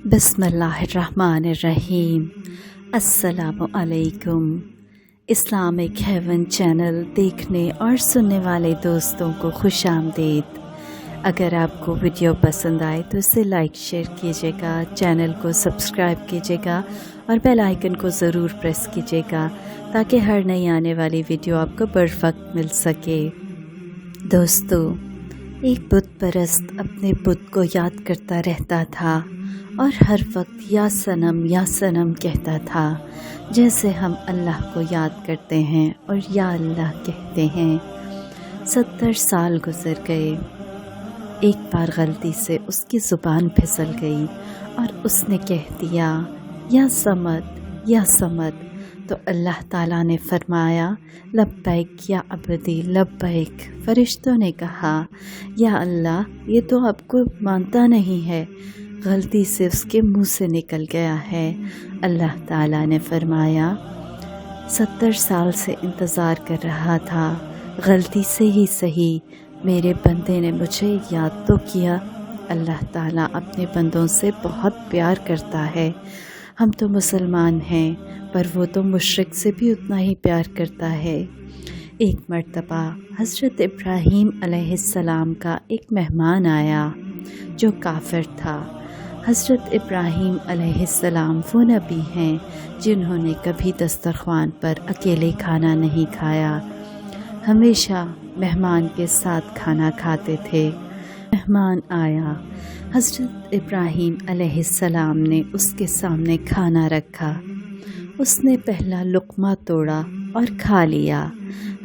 बिस्मिल्लाहिर्रहमानिर्रहीम। अस्सलामु अलैकुम। इस्लामिक हेवन चैनल देखने और सुनने वाले दोस्तों को खुश आमदीद। अगर आपको वीडियो पसंद आए तो इसे लाइक शेयर कीजिएगा, चैनल को सब्सक्राइब कीजिएगा और बेल आइकन को ज़रूर प्रेस कीजिएगा ताकि हर नई आने वाली वीडियो आपको बर वक्त मिल सके। दोस्तों, एक बुत परस्त अपने बुत को याद करता रहता था और हर वक्त या सनम कहता था, जैसे हम अल्लाह को याद करते हैं और या अल्लाह कहते हैं। 70 साल गुजर गए। एक बार गलती से उसकी ज़ुबान फिसल गई और उसने कह दिया या समद। तो अल्लाह ताला ने फरमाया लब्बैक या अब्दी लब्बैक। फरिश्तों ने कहा या अल्लाह, ये तो आपको मानता नहीं है, गलती से उसके मुंह से निकल गया है। अल्लाह ताला ने फरमाया 70 साल से इंतज़ार कर रहा था, गलती से ही सही मेरे बंदे ने मुझे याद तो किया। अल्लाह ताला अपने बंदों से बहुत प्यार करता है। हम तो मुसलमान हैं, पर वो तो मुशरिक से भी उतना ही प्यार करता है। एक मर्तबा हज़रत इब्राहीम अलैहिस्सलाम का एक मेहमान आया जो काफिर था। हज़रत इब्राहीम अलैहिस्सलाम वो नबी हैं जिन्होंने कभी दस्तरख्वान पर अकेले खाना नहीं खाया, हमेशा मेहमान के साथ खाना खाते थे। मेहमान आया, हज़रत इब्राहीम अलैहिस्सलाम ने उसके सामने खाना रखा। उसने पहला लुक़मा तोड़ा और खा लिया।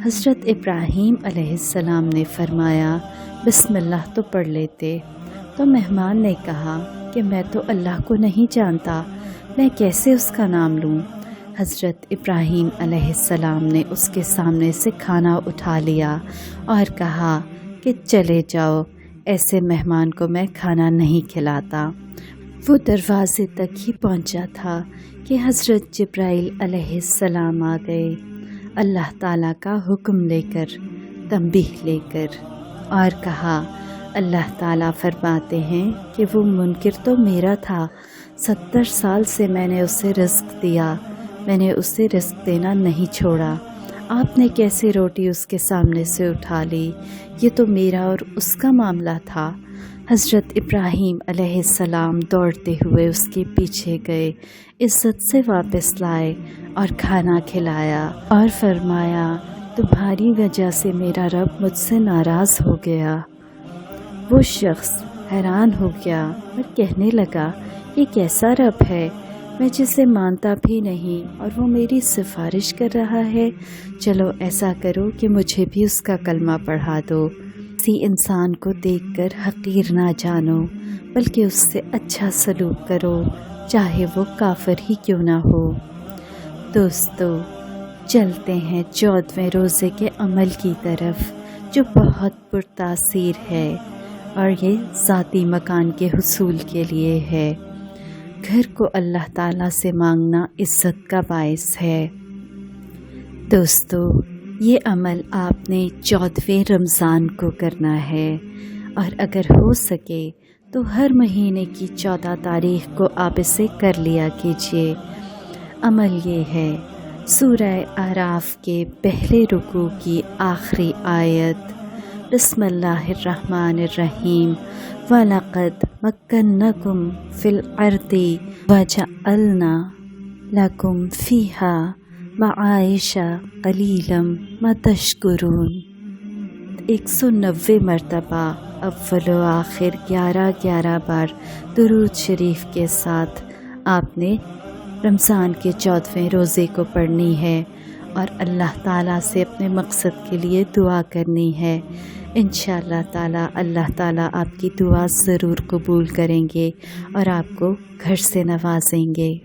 हज़रत इब्राहीम अलैहिस्सलाम ने फरमाया बिस्मिल्लाह तो पढ़ लेते। तो मेहमान ने कहा कि मैं तो अल्लाह को नहीं जानता, मैं कैसे उसका नाम लूँ। हज़रत इब्राहीम अलैहिस्सलाम ने उसके सामने से खाना उठा लिया और कहा कि चले जाओ, ऐसे मेहमान को मैं खाना नहीं खिलाता। वो दरवाज़े तक ही पहुंचा था कि हज़रत जिब्राइल अलैहिस्सलाम आ गए, अल्लाह ताला का हुक्म लेकर, तंबीह लेकर, और कहा अल्लाह ताला फरमाते हैं कि वो मुनकिर तो मेरा था, 70 साल से मैंने उसे रिज़्क़ दिया, मैंने उसे रिज़्क़ देना नहीं छोड़ा। आपने कैसे रोटी उसके सामने से उठा ली, ये तो मेरा और उसका मामला था। हज़रत इब्राहीम अलैहिस्सलाम दौड़ते हुए उसके पीछे गए, इज़्ज़त से वापस लाए और खाना खिलाया और फरमाया तुम्हारी वजह से मेरा रब मुझसे नाराज़ हो गया। वो शख्स हैरान हो गया और कहने लगा ये कैसा रब है, मैं जिसे मानता भी नहीं और वो मेरी सिफारिश कर रहा है। चलो ऐसा करो कि मुझे भी उसका कलमा पढ़ा दो। किसी इंसान को देखकर हकीर ना जानो, बल्कि उससे अच्छा सलूक करो, चाहे वो काफिर ही क्यों ना हो। दोस्तों, चलते हैं 14वें रोज़े के अमल की तरफ, जो बहुत पुरतासीर है और ये ज़ाती मकान के हुसूल के लिए है। घर को अल्लाह ताला से मांगना इज़्ज़त का बाइस है। दोस्तों, ये अमल आपने 14वें रमज़ान को करना है और अगर हो सके तो हर महीने की 14 तारीख को आप इसे कर लिया कीजिए। अमल ये है, सूरह आराफ के पहले रुकू की आखिरी आयत बिस्मिल्लाहिर्रहमानिर्रहीम वलक़द मक्कन्नकुम फ़िल अर्दि वजअलना लकुम फ़ीहा मआइशा क़लीलम मा तशकुरून। 190 मरतबा अव्वल व आखिर 11 बार दुरूद शरीफ के साथ आपने रमज़ान के 14वें रोज़े को पढ़नी है और अल्लाह ताला से अपने मकसद के लिए दुआ करनी है। इंशाअल्लाह ताला अल्लाह ताला आपकी दुआ ज़रूर कबूल करेंगे और आपको घर से नवाजेंगे।